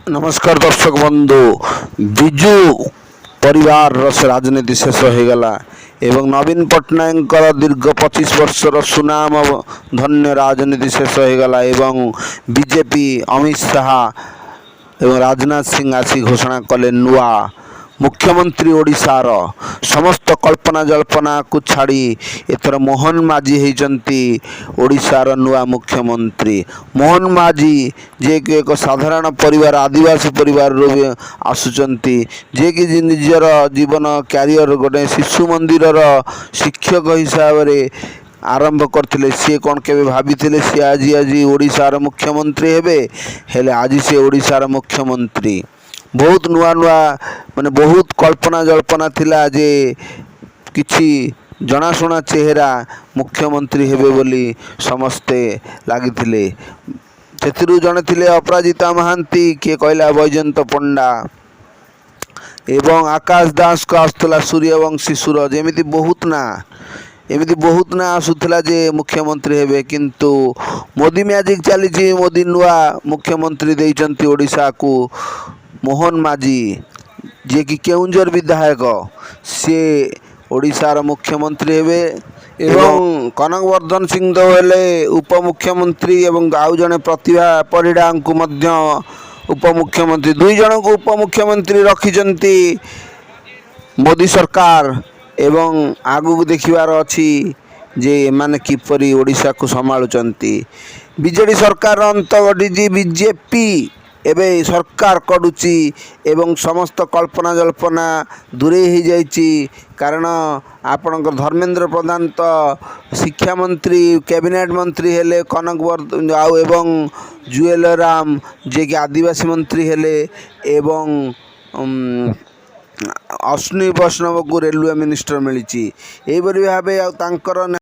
नमस्कार दर्शक बंधु विजु परिवार राजनीति शेष हो गला एवं नवीन पट्टनायक दीर्घ 25 वर्षर सुनाम धन्य राजनीति शेष हो गला एवं बीजेपी अमित शाह एवं राजनाथ सिंह आसी घोषणा कले नुआ मुख्यमंत्री ओडिशार समस्त कल्पना जल्पना को छाड़ी एथर मोहन माझी होती ओडिशार नुआ मुख्यमंत्री। मोहन माझी जे कि एक साधारण परिवार आदिवासी परिवार आसुचंती जे कि निजर जीवन क्यारियर गोटे शिशु मंदिर शिक्षक हिसाब से आरंभ करते सी कौन के भाभी सी आज ओडिशार मुख्यमंत्री हेले आज सी ओडिशार मुख्यमंत्री बहुत नुआ नुआ माने बहुत कल्पना जल्पना थिला जे किछि जनाशुना चेहरा मुख्यमंत्री हेबे बोली समस्ते लागिथिले। सेथिरु जने थिले अपराजिता महांती किए कहला बैजयंत पंडा एवं आकाश दास को आसुला सूर्यवंशी सुरज एमिति बहुत ना आसुला जे मुख्यमंत्री हेबे किंतु मोदी मैजिक चली मोदी नुआ मुख्यमंत्री देइचंती ओडिशा को मोहन माझी जे कि केउंझर विधायक सी ओडिशार मुख्यमंत्री हेबे एवं कनकवर्धन सिंह हेले उपमुख्यमंत्री एवं आउ जने प्रतिभा परिड़ा को मध्य उपमुख्यमंत्री दुई जन को उपमुख्यमंत्री रखिचंती मोदी सरकार एवं आगु देखिबार अछि जे माने किपरि ओडिशा को संभालुचंती। बीजेडी सरकार अंत गढ़ी बीजेपी एबे सरकार करुची एवं समस्त कल्पना जल्पना दूरे ही जाइची कारण आपणकर धर्मेंद्र प्रधान तो शिक्षा मंत्री कैबिनेट मंत्री हेले कनकवर्धन आउ एवं जुएल राम जे कि आदिवासी मंत्री हेले एवं अश्विनी वैष्णव को रेलवे मिनिस्टर मिली भाव